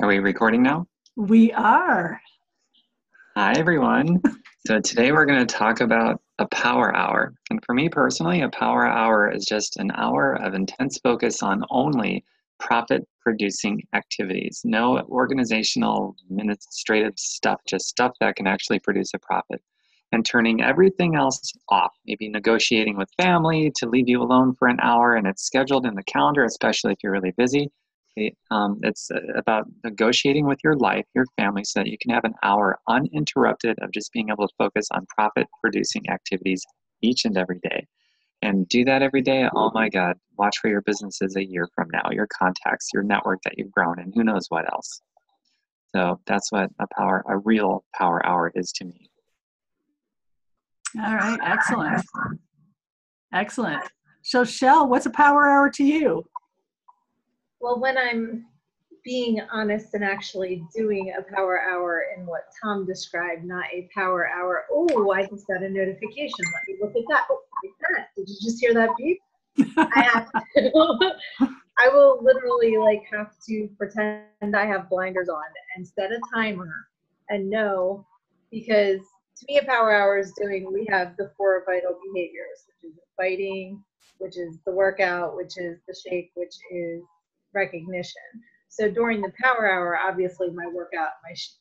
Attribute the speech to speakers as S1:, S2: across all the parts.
S1: Are we recording now?
S2: We are.
S1: Hi, everyone. So today we're going to talk about a power hour. And for me personally, a power hour is just an hour of intense focus on only profit-producing activities. No organizational, administrative stuff, just stuff that can actually produce a profit. And turning everything else off, maybe negotiating with family to leave you alone for an hour, and it's scheduled in the calendar, especially if you're really busy. It's about negotiating with your life, your family, so that you can have an hour uninterrupted of just being able to focus on profit-producing activities each and every day. And do that every day. Oh my God, watch where your business is a year from now, your contacts, your network that you've grown, and who knows what else. So that's what a real power hour is to me.
S2: All right, excellent. Excellent. So, Chell, what's a power hour to you?
S3: Well, when I'm being honest and actually doing a power hour in what Tom described, not a power hour. Oh, I just got a notification. Let me look at that. Oh, like that. Did you just hear that beep? I will literally have to pretend I have blinders on and set a timer and know, because to me a power hour is we have the 4 vital behaviors, which is fighting, which is the workout, which is the shake, which is recognition. So during the power hour, obviously my workout,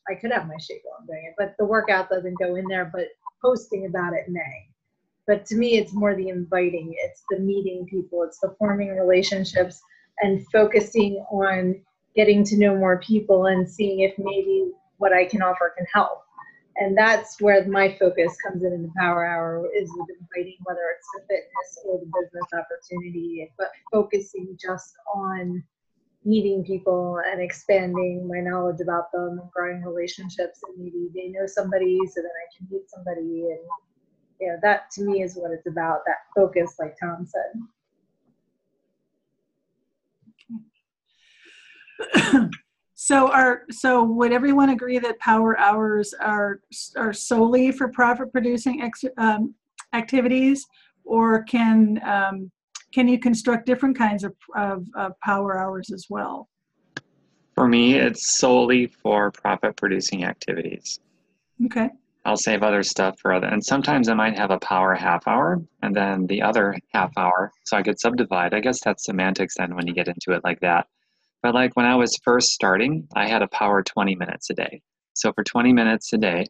S3: I could have my shake while I'm doing it, but the workout doesn't go in there, but posting about it may. But to me, it's more the inviting, it's the meeting people, it's the forming relationships and focusing on getting to know more people and seeing if maybe what I can offer can help. And that's where my focus comes in the power hour, is with inviting, whether it's the fitness or the business opportunity, but focusing just on meeting people and expanding my knowledge about them and growing relationships, and maybe they know somebody so that I can meet somebody. And that to me is what it's about, that focus, like Tom
S2: said. So would everyone agree that power hours are solely for profit-producing activities, or can you construct different kinds of power hours as well?
S1: For me, it's solely for profit-producing activities.
S2: Okay.
S1: I'll save other stuff for other, and sometimes I might have a power half hour and then the other half hour, so I could subdivide. I guess that's semantics then when you get into it like that. But like when I was first starting, I had a power 20 minutes a day. So for 20 minutes a day,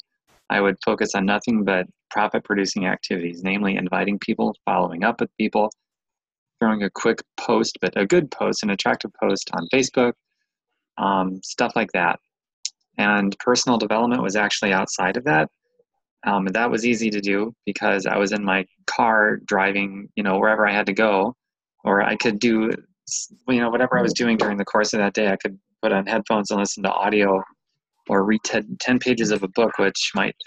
S1: I would focus on nothing but profit-producing activities, namely inviting people, following up with people, throwing a quick post, but a good post, an attractive post on Facebook, stuff like that. And personal development was actually outside of that. That was easy to do because I was in my car driving, wherever I had to go, or I could do, whatever I was doing during the course of that day. I could put on headphones and listen to audio or read 10 pages of a book, which might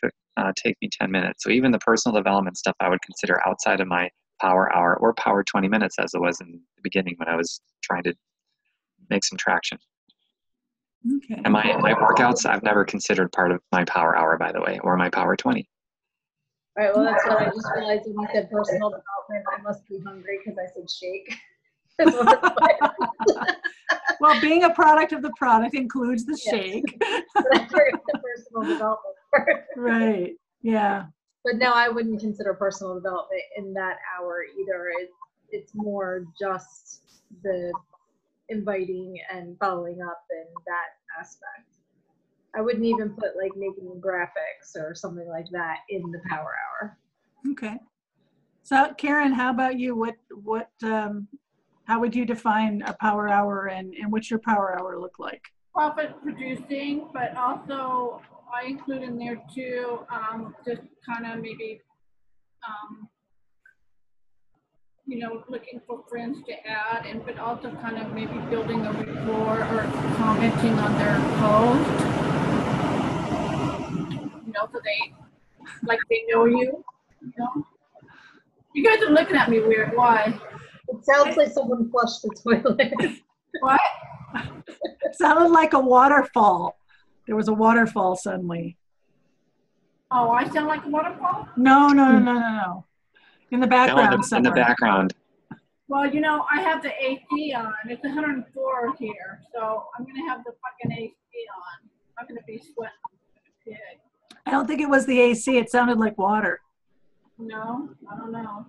S1: take me 10 minutes. So even the personal development stuff I would consider outside of my power hour or power 20 minutes, as it was in the beginning when I was trying to make some traction.
S2: Okay.
S1: And my workouts, I've never considered part of my power hour, by the way, or my power 20.
S3: All right, well, that's what I just realized when you said personal development. I must be hungry because I said shake.
S2: Well, being a product of the product includes the shake.
S3: But I forgot the personal development part.
S2: Right, yeah.
S3: But no, I wouldn't consider personal development in that hour either. It's more just the inviting and following up in that aspect. I wouldn't even put making graphics or something like that in the power hour.
S2: Okay. So Karen, how about you? What how would you define a power hour, and what's your power hour look like?
S4: Profit producing, but also I include in there too, just kind of maybe looking for friends to add, but also kind of maybe building a rapport or commenting on their post. So they know you. You guys are looking at me weird. Why?
S3: It sounds like someone flushed the toilet.
S4: What?
S2: It sounded like a waterfall. There was a waterfall suddenly.
S4: Oh, I sound like a waterfall?
S2: No. In the background
S1: No, in the background.
S4: Well, I have the AC on. It's 104 here, so I'm going to have the fucking on. I'm going to be sweating like a pig.
S2: I don't think it was the AC. It sounded like water.
S4: No, I don't know.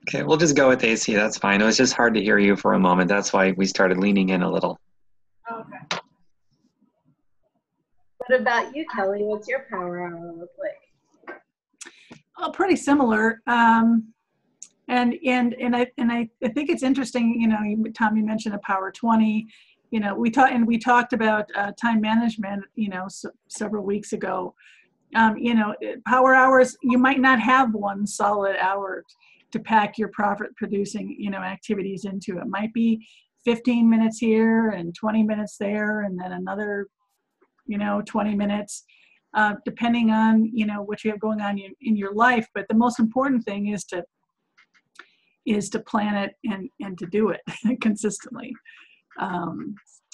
S1: Okay, we'll just go with AC. That's fine. It was just hard to hear you for a moment. That's why we started leaning in a little.
S4: Okay.
S3: What about you, Kelly? What's your power hour look like?
S2: Oh, pretty similar. And I think it's interesting. You know, Tom, you mentioned a power 20. You know, we talked about time management. You know, several weeks ago. You know, power hours. You might not have one solid hour to pack your profit-producing, you know, activities into. It might be 15 minutes here and 20 minutes there, and then another, you know, 20 minutes, depending on, you know, what you have going on in your life. But the most important thing is to plan it and to do it consistently.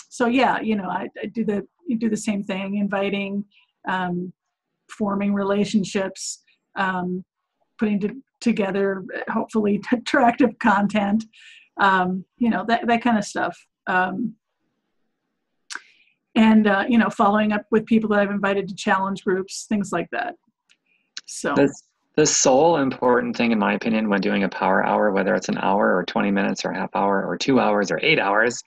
S2: So yeah, you know, I do the same thing, inviting, forming relationships, putting together hopefully attractive content, you know, that kind of stuff. And you know, following up with people that I've invited to challenge groups, things like that. So
S1: The sole important thing, in my opinion, when doing a power hour, whether it's an hour or 20 minutes or a half hour or 2 hours or 8 hours,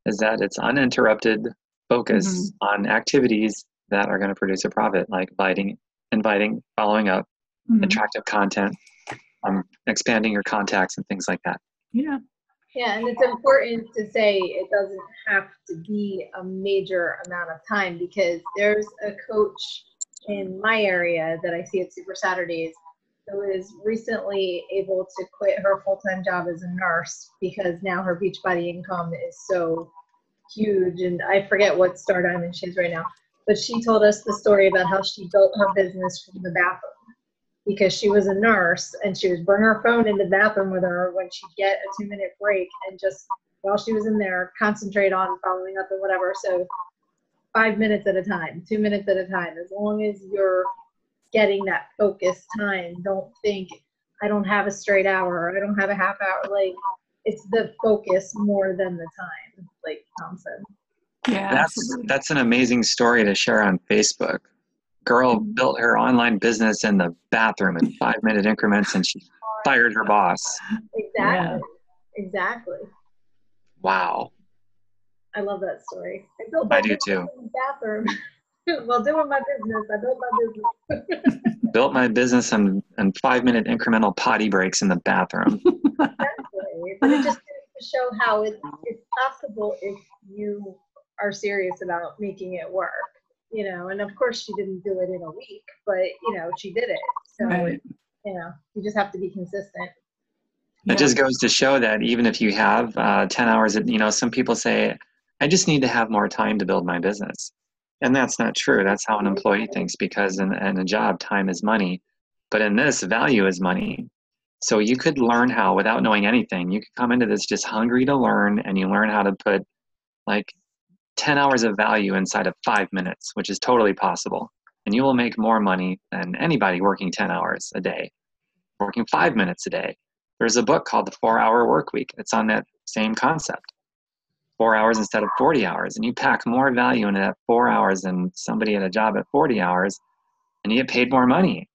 S1: is that it's uninterrupted focus on activities that are going to produce a profit, like inviting, following up, attractive content, expanding your contacts and things like that.
S2: Yeah.
S3: Yeah, and it's important to say it doesn't have to be a major amount of time, because there's a coach in my area that I see at Super Saturdays who is recently able to quit her full-time job as a nurse because now her Beachbody income is so huge, and I forget what star diamond she is right now, but she told us the story about how she built her business from the bathroom, because she was a nurse and she would bring her phone into the bathroom with her when she'd get a 2-minute break, and just while she was in there concentrate on following up and whatever. So 5 minutes at a time, 2 minutes at a time, as long as you're getting that focused time. Don't think I don't have a straight hour or I don't have a half hour. Like, it's the focus more than the time, like Tom said.
S2: Yeah,
S1: That's an amazing story to share on Facebook. Girl built her online business in the bathroom in 5-minute increments, and she fired her boss.
S3: Exactly.
S2: Yeah.
S3: Exactly.
S1: Wow.
S3: I love that story.
S1: I do too.
S3: In the bathroom while doing my business. I built my business.
S1: Built my business in 5-minute incremental potty breaks in the bathroom.
S3: Exactly. But it just goes to show how it's possible if you are serious about making it work. You know, and of course she didn't do it in a week, but you know, she did it. So
S2: right.
S3: you know, you just have to be consistent.
S1: It just goes to show that even if you have 10 hours, you know, some people say, I just need to have more time to build my business. And that's not true. That's how an employee thinks, because in a job, time is money. But in this, value is money. So you could learn how, without knowing anything, you could come into this just hungry to learn, and you learn how to put like 10 hours of value inside of 5 minutes, which is totally possible. And you will make more money than anybody working 10 hours a day, working 5 minutes a day. There's a book called The 4-Hour Workweek. It's on that same concept. 4 hours instead of 40 hours. And you pack more value into that 4 hours than somebody at a job at 40 hours, and you get paid more money.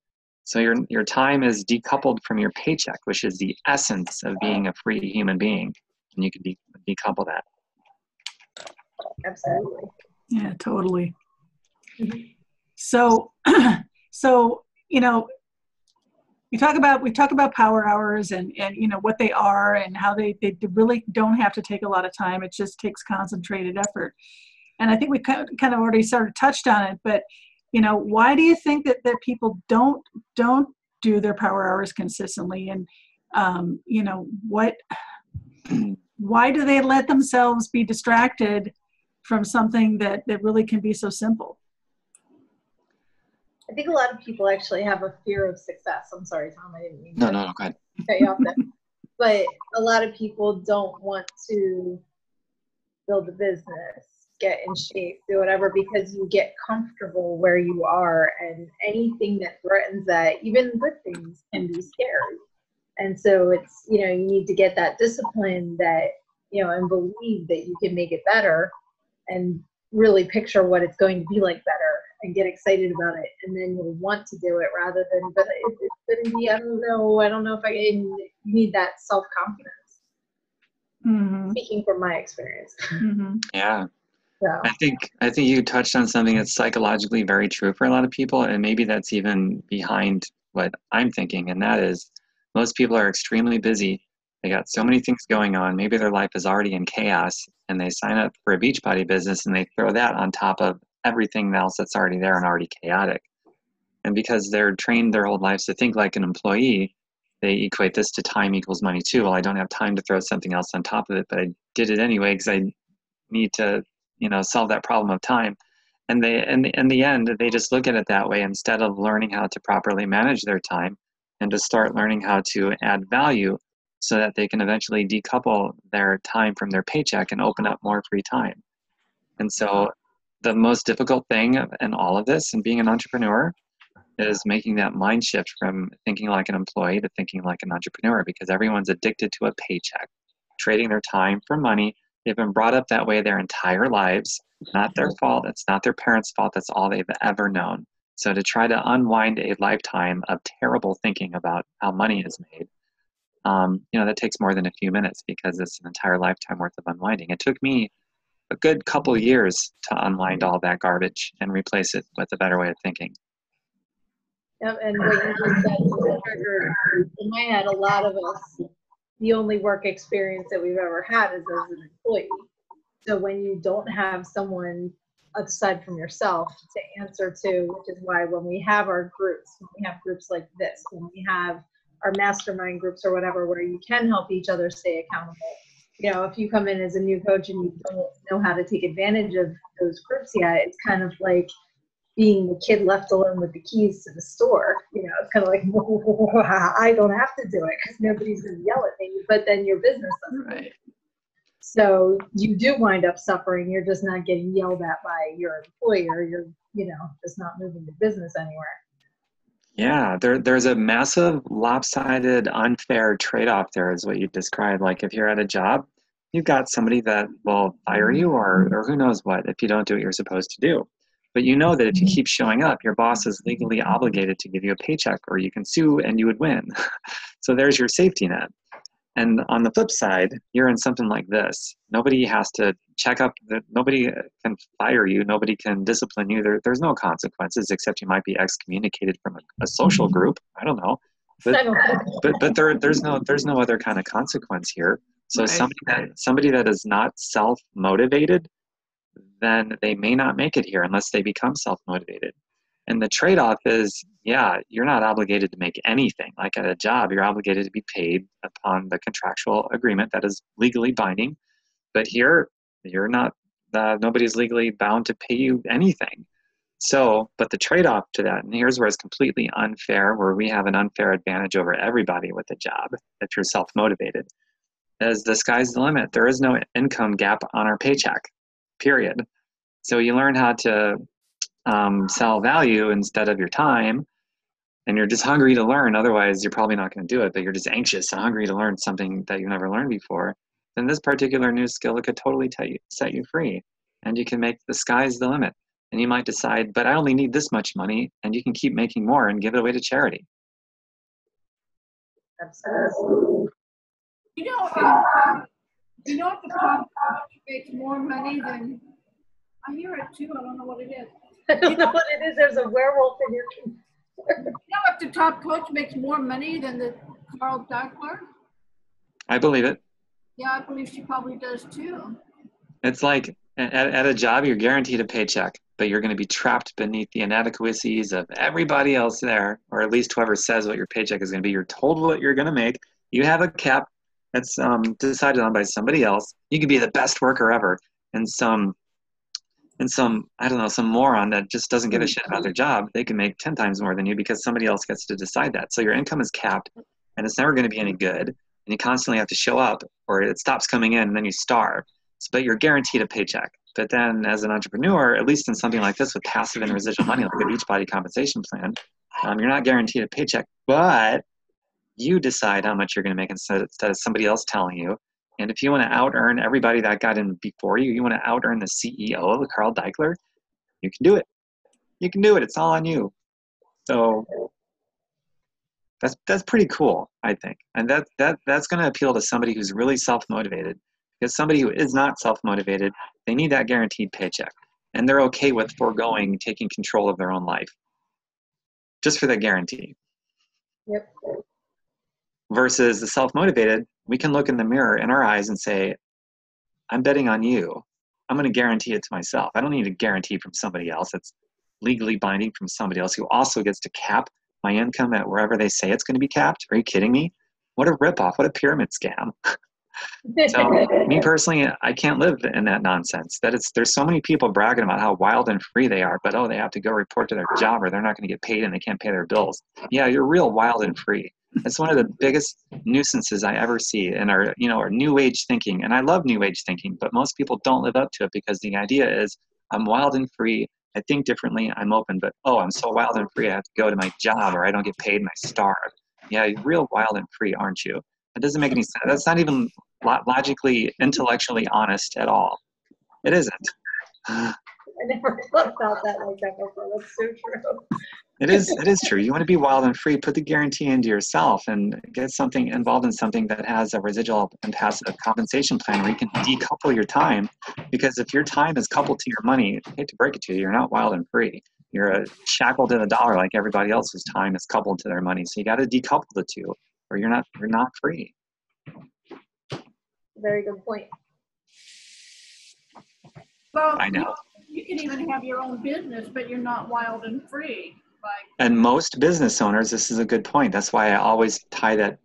S1: So your time is decoupled from your paycheck, which is the essence of being a free human being. And you can decouple that.
S3: Absolutely.
S2: Yeah, totally. So, you know, we talk about power hours and you know what they are and how they really don't have to take a lot of time. It just takes concentrated effort. And I think we kind of already sort of touched on it, but you know, why do you think that people don't do their power hours consistently? And you know, why do they let themselves be distracted from something that really can be so simple?
S3: I think a lot of people actually have a fear of success. I'm sorry, Tom, I didn't mean
S1: No, go ahead.
S3: cut you off there. But a lot of people don't want to build a business, get in shape, do whatever, because you get comfortable where you are, and anything that threatens that, even good things, can be scary. And so it's, you know, you need to get that discipline that, you know, and believe that you can make it better. And really picture what it's going to be like better and get excited about it, and then you'll want to do it rather than, but it's going to be, I don't know if you need that self-confidence.
S2: Mm-hmm.
S3: Speaking from my experience.
S2: Mm-hmm.
S1: Yeah.
S3: So.
S1: I think you touched on something that's psychologically very true for a lot of people, and maybe that's even behind what I'm thinking, and that is most people are extremely busy. They got so many things going on. Maybe their life is already in chaos, and they sign up for a Beachbody business, and they throw that on top of everything else that's already there and already chaotic. And because they're trained their whole lives to think like an employee, they equate this to time equals money too. Well, I don't have time to throw something else on top of it, but I did it anyway because I need to, solve that problem of time. And they, in the end, they just look at it that way instead of learning how to properly manage their time and to start learning how to add value so that they can eventually decouple their time from their paycheck and open up more free time. And so the most difficult thing in all of this and being an entrepreneur is making that mind shift from thinking like an employee to thinking like an entrepreneur, because everyone's addicted to a paycheck, trading their time for money. They've been brought up that way their entire lives. Not their fault. It's not their parents' fault. That's all they've ever known. So to try to unwind a lifetime of terrible thinking about how money is made, that takes more than a few minutes because it's an entire lifetime worth of unwinding. It took me a good couple years to unwind all that garbage and replace it with a better way of thinking.
S3: Yep, and what you just said triggered in my head, a lot of us, the only work experience that we've ever had is as an employee. So when you don't have someone aside from yourself to answer to, which is why when we have our groups, when we have groups like this, when we have our mastermind groups or whatever, where you can help each other stay accountable. If you come in as a new coach and you don't know how to take advantage of those groups yet, it's kind of like being the kid left alone with the keys to the store. It's kind of like, I don't have to do it because nobody's going to yell at me, but then your business doesn't.
S2: Right.
S3: So you do wind up suffering. You're just not getting yelled at by your employer. You're, just not moving the business anywhere.
S1: Yeah, there's a massive, lopsided, unfair trade-off there is what you described. Like if you're at a job, you've got somebody that will fire you or who knows what if you don't do what you're supposed to do. But you know that if you keep showing up, your boss is legally obligated to give you a paycheck or you can sue and you would win. So there's your safety net. And on the flip side, you're in something like this. Nobody has to check up. Nobody can fire you. Nobody can discipline you. There's no consequences except you might be excommunicated from a social group. I don't know. But there's no other kind of consequence here. So
S2: Right.
S1: somebody that is not self-motivated, then they may not make it here unless they become self-motivated. And the trade-off is, you're not obligated to make anything. Like at a job, you're obligated to be paid upon the contractual agreement that is legally binding. But here, you're not, nobody's legally bound to pay you anything. So, but the trade-off to that, and here's where it's completely unfair, where we have an unfair advantage over everybody with a job, if you're self-motivated, is the sky's the limit. There is no income gap on our paycheck, period. So you learn how to sell value instead of your time, and you're just hungry to learn. Otherwise, you're probably not going to do it, but you're just anxious and hungry to learn something that you've never learned before. Then this particular new skill could totally set you free, and you can make the sky's the limit. And you might decide, but I only need this much money, and you can keep making more and give it away to charity.
S3: Absolutely.
S4: If the top coach makes more money than, I hear it too, I don't know what it is.
S3: I don't know what it is. There's a werewolf in your computer.
S4: If the top coach makes more money than the Carl Dackler?
S1: I believe it.
S4: Yeah, I believe she probably does too.
S1: It's like at a job, you're guaranteed a paycheck, but you're going to be trapped beneath the inadequacies of everybody else there, or at least whoever says what your paycheck is going to be. You're told what you're going to make. You have a cap that's decided on by somebody else. You could be the best worker ever, and some moron that just doesn't give a shit about their job, they can make 10 times more than you because somebody else gets to decide that. So your income is capped, and it's never going to be any good, and you constantly have to show up, or it stops coming in, and then you starve. But you're guaranteed a paycheck. But then as an entrepreneur, at least in something like this with passive and residual money, like a Beachbody compensation plan, you're not guaranteed a paycheck, but you decide how much you're going to make instead of somebody else telling you. And if you want to out-earn everybody that got in before you, you want to out-earn the CEO, Carl Deichler, you can do it. You can do it. It's all on you. So that's pretty cool, I think. And that's going to appeal to somebody who's really self-motivated. Because somebody who is not self-motivated, they need that guaranteed paycheck. And they're okay with foregoing taking control of their own life just for the guarantee.
S3: Yep.
S1: Versus the self-motivated, we can look in the mirror in our eyes and say, I'm betting on you. I'm going to guarantee it to myself. I don't need a guarantee from somebody else. It's legally binding from somebody else who also gets to cap my income at wherever they say it's going to be capped. Are you kidding me? What a ripoff. What a pyramid scam. So me personally, I can't live in that nonsense. There's so many people bragging about how wild and free they are, but they have to go report to their job or they're not going to get paid and they can't pay their bills. Yeah, you're real wild and free. It's one of the biggest nuisances I ever see in our new age thinking. And I love new age thinking, but most people don't live up to it because the idea is I'm wild and free. I think differently. I'm open, but I'm so wild and free. I have to go to my job or I don't get paid and I starve. Yeah, you're real wild and free, aren't you? It doesn't make any sense. That's not even logically, intellectually honest at all. It isn't.
S3: I never thought about that like that before. That's so true.
S1: It is true. You want to be wild and free, put the guarantee into yourself and get something involved in something that has a residual and passive compensation plan where you can decouple your time. Because if your time is coupled to your money, I hate to break it to you, you're not wild and free. You're shackled to the dollar like everybody else's time is coupled to their money. So you got to decouple the two or you're not free.
S3: Very good point.
S4: Well,
S1: I know.
S4: you can even have your own business, but you're not wild and free.
S1: And most business owners, this is a good point. That's why I always tie that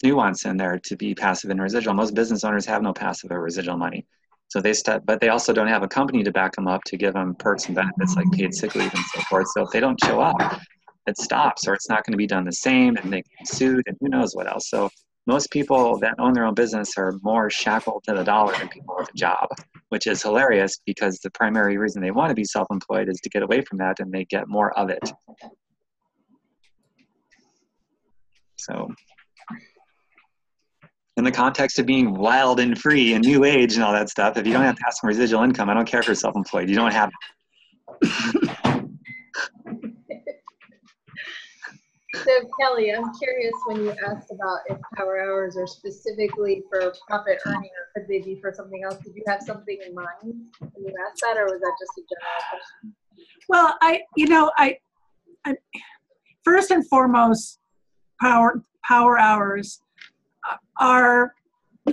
S1: nuance in there to be passive and residual. Most business owners have no passive or residual money. So but they also don't have a company to back them up to give them perks and benefits like paid sick leave and so forth. So if they don't show up, it stops or it's not going to be done the same and they get sued and who knows what else. So most people that own their own business are more shackled to the dollar than people with a job, which is hilarious because the primary reason they want to be self-employed is to get away from that and they get more of it. So in the context of being wild and free and new age and all that stuff, if you don't have passive residual income, I don't care if you're self-employed. You don't have it.
S3: So Kelly, I'm curious when you asked about if power hours are specifically for profit earning or could they be for something else? Did you have something in mind when you asked that, or was that just a general question?
S2: Well, I first and foremost, power hours are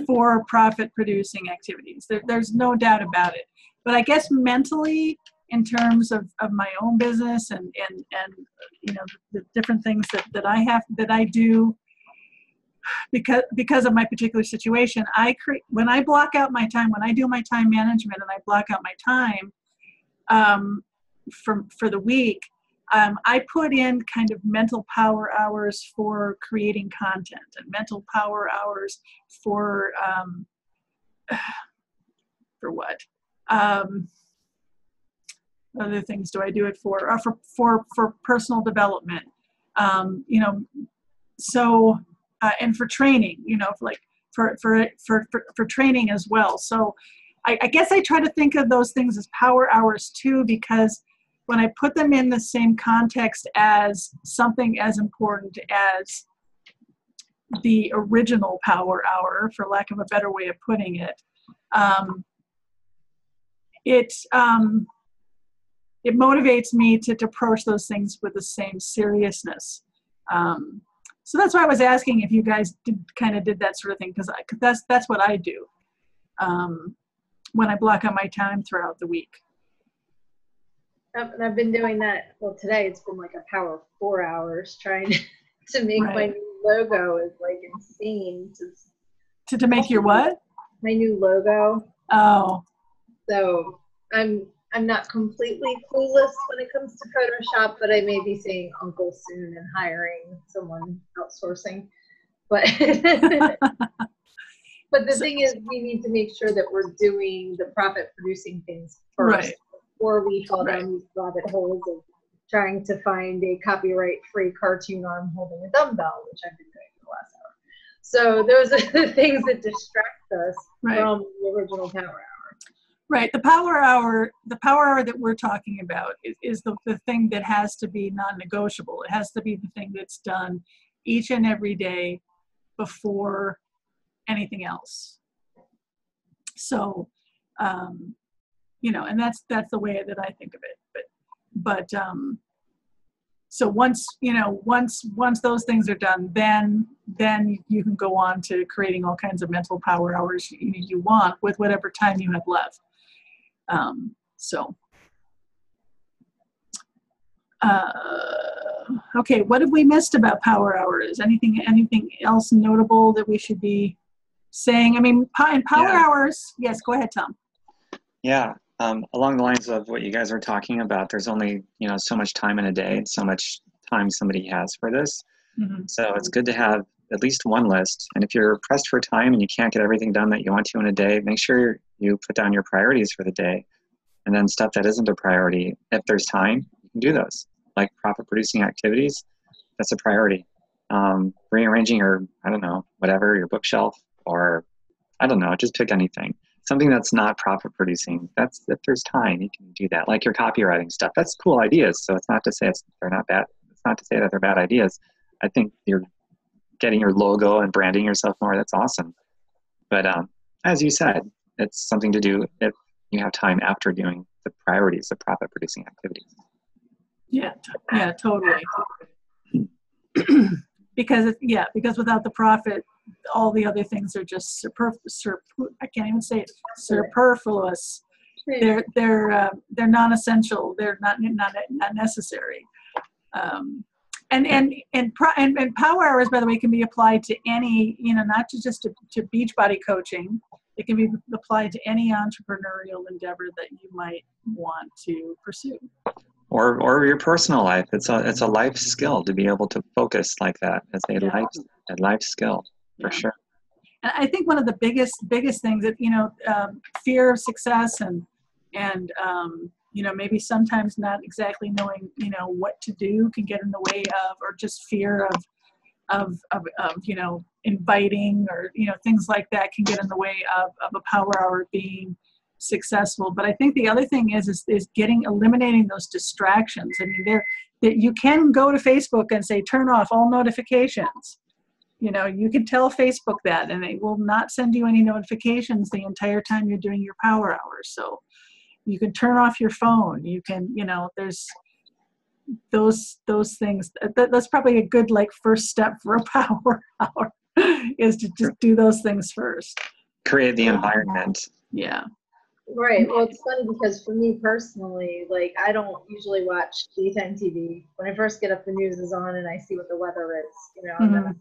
S2: for profit producing activities. There's no doubt about it. But I guess mentally, in terms of my own business and the different things that I do because of my particular situation, when I block out my time, when I do my time management and I block out my time for the week, I put in kind of mental power hours for creating content and mental power hours for what? Other things do I do it for? For personal development, So and for training, for training as well. So I guess I try to think of those things as power hours too, because when I put them in the same context as something as important as the original power hour, for lack of a better way of putting it, it motivates me to approach those things with the same seriousness. So that's why I was asking if you guys did that sort of thing, because that's what I do when I block out my time throughout the week.
S3: And I've been doing that. Well, today it's been like a power 4 hours trying to make my new logo is like insane.
S2: To make your what?
S3: My new logo.
S2: Oh.
S3: So I'm not completely clueless when it comes to Photoshop, but I may be saying uncle soon and hiring someone outsourcing. But but the thing is, we need to make sure that we're doing the profit producing things first before we fall down these rabbit holes of trying to find a copyright free cartoon arm holding a dumbbell, which I've been doing for the last hour. So those are the things that distract us
S2: Right.
S3: from the original power hour.
S2: Right. The power hour that we're talking about is the thing that has to be non-negotiable. It has to be the thing that's done each and every day before anything else. So, and that's the way that I think of it. But so once those things are done, then you can go on to creating all kinds of mental power hours you want with whatever time you have left. Okay, what have we missed about power hours? Anything else notable that we should be saying? I mean, in power hours, yes, go ahead, Tom.
S1: Yeah, along the lines of what you guys are talking about, there's only, so much time in a day and so much time somebody has for this.
S2: Mm-hmm.
S1: So it's good to have at least one list. And if you're pressed for time and you can't get everything done that you want to in a day, make sure you put down your priorities for the day. And then stuff that isn't a priority, if there's time, you can do those. Like profit producing activities, that's a priority. Rearranging your, whatever, your bookshelf, or just pick anything. Something that's not profit producing, that's, if there's time, you can do that. Like your copywriting stuff, that's cool ideas. So it's not to say they're not bad. It's not to say that they're bad ideas. I think you're getting your logo and branding yourself more. That's awesome. But as you said, it's something to do if you have time after doing the priorities, the profit producing activities.
S2: Yeah, totally. because without the profit, all the other things are just I can't even say it, superfluous. They're non-essential. They're not necessary. And power hours, by the way, can be applied to any, not just to Beachbody coaching. It can be applied to any entrepreneurial endeavor that you might want to pursue.
S1: Or your personal life. It's a life skill to be able to focus like that. It's a life skill for sure.
S2: And I think one of the biggest things that fear of success and maybe sometimes not exactly knowing what to do can get in the way of, or just fear of inviting, or things like that can get in the way of a power hour being successful. But I think the other thing is eliminating those distractions. I mean, that you can go to Facebook and say turn off all notifications. You can tell Facebook that, and it will not send you any notifications the entire time you're doing your power hours. So you can turn off your phone. You can, there's those things. That's probably a good first step for a power hour is to just do those things first.
S1: Create the environment.
S2: Yeah.
S3: Right. Well, it's funny because for me personally, I don't usually watch daytime TV. When I first get up, the news is on and I see what the weather is, and then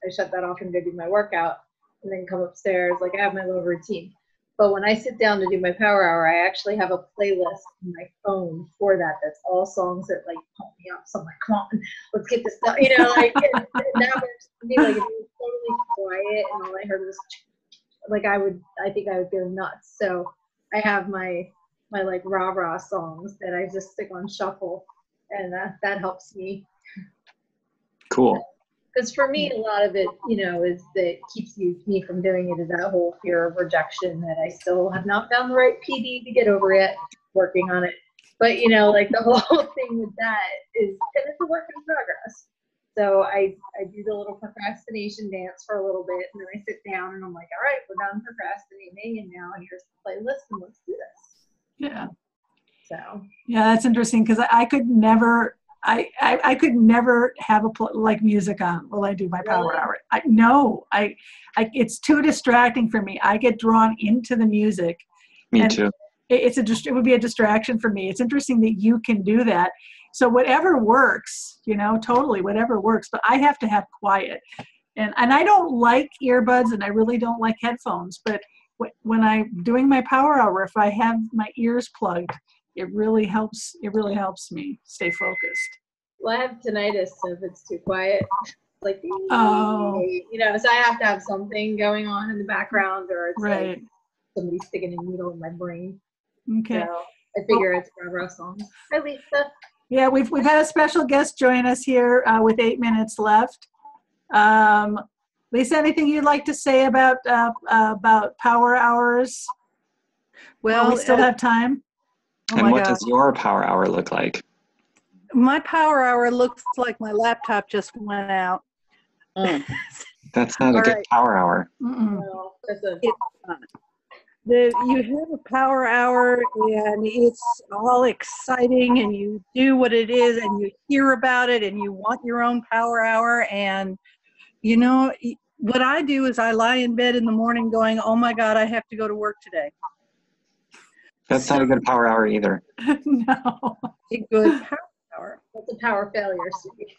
S3: I shut that off and go do my workout and then come upstairs. I have my little routine. But when I sit down to do my power hour, I actually have a playlist on my phone for that. That's all songs that pump me up. So I'm like, come on, let's get this done. And that works for me. If it was totally quiet and all I heard was I think I would go nuts. So I have my rah-rah songs that I just stick on shuffle, and that helps me.
S1: Cool.
S3: Because for me, a lot of it, is that keeps me from doing it is that whole fear of rejection that I still have not found the right PD to get over yet, working on it. But, the whole thing with that is, and it's a work in progress. So I do the little procrastination dance for a little bit, and then I sit down and I'm like, all right, we're done procrastinating, and now here's the playlist, and let's do this.
S2: Yeah.
S3: So. Yeah,
S2: that's interesting, because I could never have music on while I do my power hour. It's too distracting for me. I get drawn into the music.
S1: Me too.
S2: It would be a distraction for me. It's interesting that you can do that. So whatever works, totally whatever works, but I have to have quiet. And I don't like earbuds, and I really don't like headphones, but when I'm doing my power hour, if I have my ears plugged, it really helps me stay focused.
S3: Well, I have tinnitus, so if it's too quiet, so I have to have something going on in the background, or it's somebody sticking a needle in my brain.
S2: Okay.
S3: So I figure it's a song. Hi, Lisa.
S2: Yeah, we've had a special guest join us here with 8 minutes left. Lisa, anything you'd like to say about power hours?
S5: Well,
S2: we still have time.
S5: Oh
S1: and
S5: my
S1: what
S5: God.
S1: does your power hour look like?
S5: My power hour looks like my laptop just went out.
S1: That's not a
S5: All
S1: good
S5: right.
S1: power hour.
S3: No, that's a,
S5: It's not. You have a power hour and it's all exciting and you do what it is and you hear about it and you want your own power hour. And, you know, what I do is I lie in bed in the morning going, oh my God, I have to go to work today.
S1: That's not a good power hour either.
S2: No.
S5: A good power hour.
S3: that's a power failure, Stevie.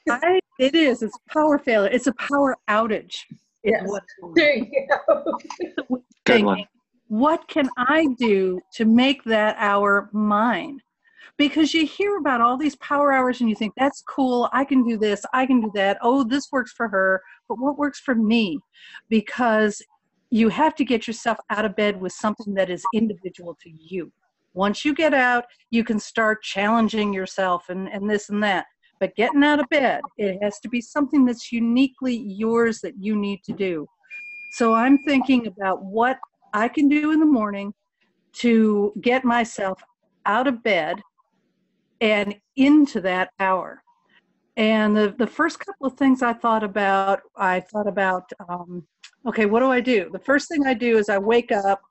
S5: It is. It's power failure. It's a power outage. is
S3: Yes.
S5: what's going on.
S3: There you go.
S1: Good
S5: Think,
S1: one.
S5: what can I do to make that hour mine? Because you hear about all these power hours and you think, that's cool, I can do this, I can do that, oh, this works for her, but what works for me? Because you have to get yourself out of bed with something that is individual to you. Once you get out, you can start challenging yourself and this and that. But getting out of bed, it has to be something that's uniquely yours that you need to do. So I'm thinking about what I can do in the morning to get myself out of bed and into that hour. And the first couple of things I thought about, okay, what do I do? The first thing I do is I wake up,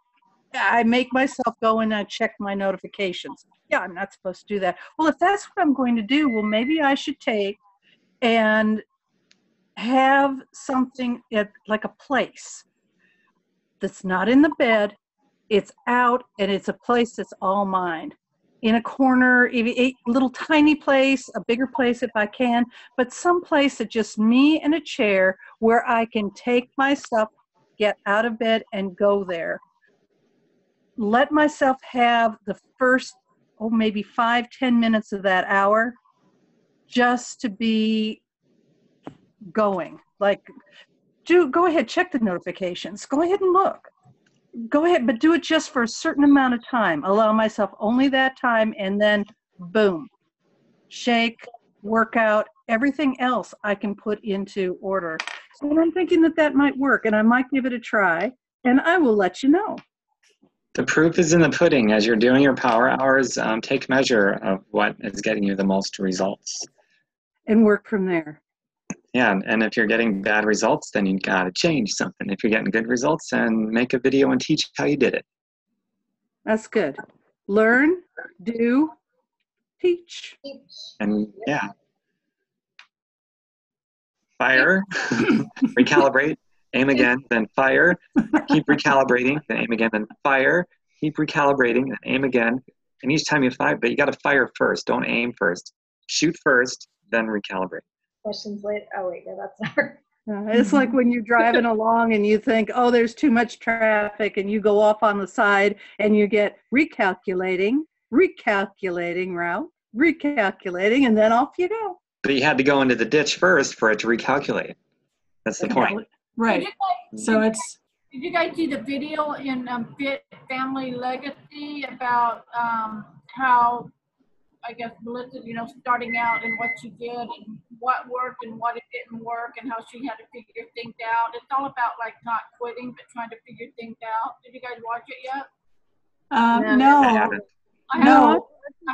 S5: I make myself go and I check my notifications. Yeah, I'm not supposed to do that. Well, if that's what I'm going to do, well, maybe I should take and have something like a place that's not in the bed, it's out, and it's a place that's all mine. In a corner, a little tiny place, a bigger place if I can, but some place that just me and a chair where I can take myself, get out of bed and go there. Let myself have the first, maybe 5-10 minutes of that hour just to be going. Like, go ahead, check the notifications. Go ahead and look. Go ahead, but do it just for a certain amount of time. Allow myself only that time, and then boom, shake, workout, everything else I can put into order. So I'm thinking that might work, and I might give it a try, and I will let you know.
S1: The proof is in the pudding. As you're doing your power hours, take measure of what is getting you the most results.
S5: And work from there.
S1: Yeah, and if you're getting bad results, then you gotta change something. If you're getting good results, then make a video and teach how you did it.
S5: That's good. Learn, do, teach.
S1: And yeah. Fire, recalibrate, aim again, then fire, keep recalibrating, then aim again, then fire, keep recalibrating, then aim again. And each time you fire, but you gotta fire first, don't aim first. Shoot first, then recalibrate.
S3: Questions later. Oh wait, no, that's our.
S5: It's like when you're driving along and you think, oh, there's too much traffic, and you go off on the side and you get recalculating route, recalculating, and then off you go.
S1: But you had to go into the ditch first for it to recalculate. That's the point.
S2: Right. So it's.
S4: Did you guys see the video in Fit Family Legacy about how, I guess, Melissa, starting out and what she did and what worked and what it didn't work and how she had to figure things out. It's all about like not quitting but trying to figure things out. Did you guys watch it yet?
S2: No.
S1: I haven't.
S5: I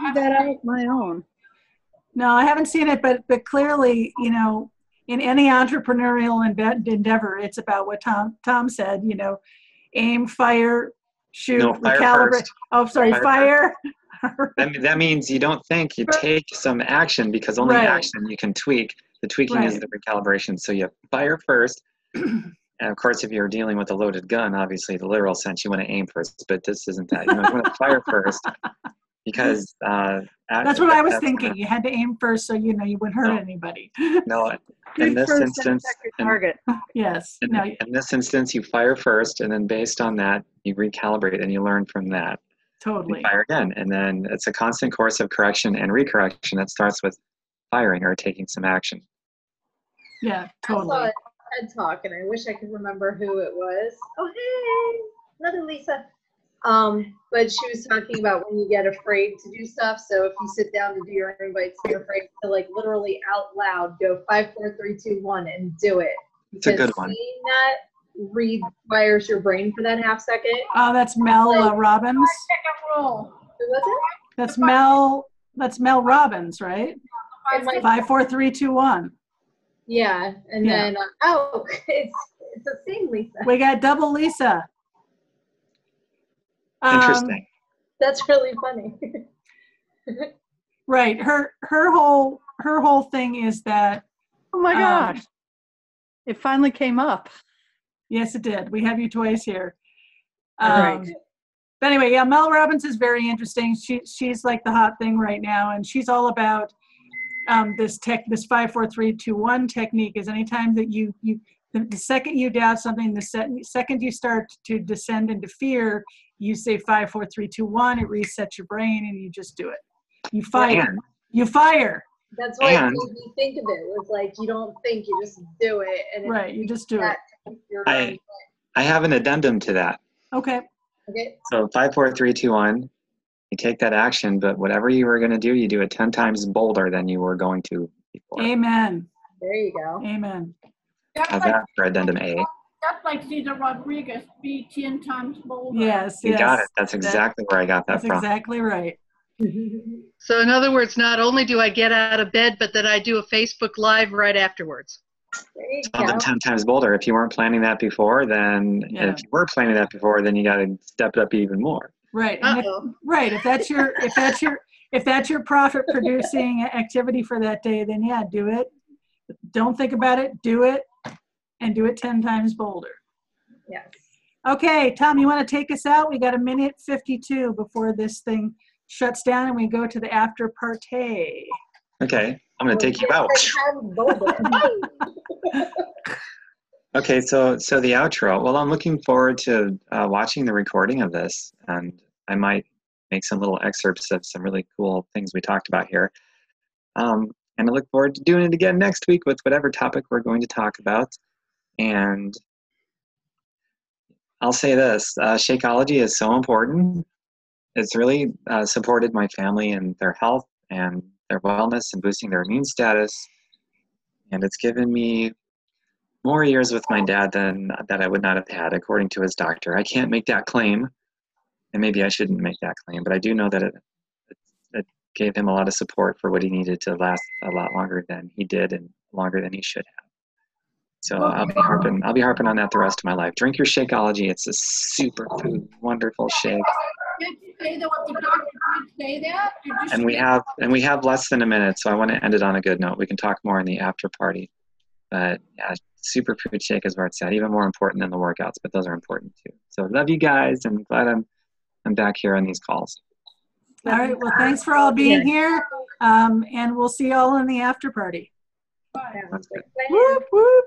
S5: have that out my own.
S2: No, I haven't seen it, but clearly, in any entrepreneurial endeavor, it's about what Tom said, aim, fire, shoot,
S1: No, fire
S2: recalibrate.
S1: first.
S2: Oh, sorry, fire.
S1: That means you don't think, you take some action, because only action you can tweak. The tweaking is the recalibration. So you fire first. And of course, if you're dealing with a loaded gun, obviously the literal sense, you want to aim first, but this isn't that. You want to fire first, because
S2: that's what I was thinking. You had to aim first, so you wouldn't hurt anybody.
S1: No, in this instance,
S2: yes.
S1: In this instance, you fire first, and then based on that, you recalibrate and you learn from that.
S2: Totally.
S1: You fire again, and then it's a constant course of correction and recorrection that starts with firing or taking some action.
S2: Yeah, totally.
S3: I saw a TED Talk, and I wish I could remember who it was. Oh, hey, another Lisa. But she was talking about when you get afraid to do stuff. So if you sit down to do your invites, you're afraid to literally out loud go 5, 4, 3, 2, 1 and do it.
S1: It's a
S3: Because
S1: good one.
S3: seeing that rewires your brain for that half second.
S2: Oh, that's Mel Robbins.
S4: Second rule.
S3: Who was it?
S2: That's Mel Robbins, right?
S3: It might-
S2: 5, 4, 3, 2, 1.
S3: Yeah, and
S2: Yeah.
S3: then it's the same Lisa.
S2: We got double Lisa.
S1: Interesting.
S3: That's really funny.
S2: Right. Her whole thing is that.
S5: Oh my gosh. It finally came up.
S2: Yes, it did. We have you twice here.
S5: Right.
S2: But anyway, yeah, Mel Robbins is very interesting. She's like the hot thing right now, and she's all about this 5, 4, 3, 2, 1 technique. Is anytime that the second you doubt something, the second you start to descend into fear, you say 5, 4, 3, 2, 1. It resets your brain, and you just do it. You fire. You fire.
S3: That's why it made me think of it. It was like you don't think, you just do it. And
S2: right, you just do it.
S1: I have an addendum to that.
S2: Okay.
S3: Okay.
S1: So 5, 4, 3, 2, 1. You take that action, but whatever you were going to do, you do it 10 times bolder than you were going to before.
S2: Amen.
S3: There you go.
S2: Amen.
S1: How's that for addendum A?
S4: That's like Cesar Rodriguez, be 10 times bolder.
S2: Yes.
S1: You got it. That's exactly where I got that from.
S2: That's exactly right.
S5: So in other words, not only do I get out of bed, but then I do a Facebook Live right afterwards.
S3: There you
S1: Something
S3: go.
S1: 10 times bolder. If you weren't planning that before, then if you were planning that before, then you got to step it up even more.
S2: Right. And if that's your profit producing activity for that day, then yeah, do it. Don't think about it. Do it, and do it 10 times bolder.
S3: Yes.
S2: Okay, Tom, you want to take us out? We got 1:52 before this thing shuts down and we go to the after party.
S1: Okay, I'm going to take you out. Okay, so the outro. Well, I'm looking forward to watching the recording of this, and I might make some little excerpts of some really cool things we talked about here. And I look forward to doing it again next week with whatever topic we're going to talk about. And I'll say this, Shakeology is so important. It's really supported my family and their health and their wellness and boosting their immune status. And it's given me more years with my dad than that I would not have had, according to his doctor. I can't make that claim, and maybe I shouldn't make that claim, but I do know that it gave him a lot of support for what he needed to last a lot longer than he did and longer than he should have. So I'll be harping on that the rest of my life. Drink your Shakeology. It's a super food, wonderful shake.
S4: Did you say that what the doctor did say that?
S1: And we have less than a minute, so I want to end it on a good note. We can talk more in the after party. But yeah, superfood shake is where it's at. Even more important than the workouts, but those are important too. So love you guys, and glad I'm back here on these calls.
S2: All right. Well, thanks for all being here, and we'll see you all in the after party.
S4: Bye.
S1: That's good.
S2: Whoop whoop.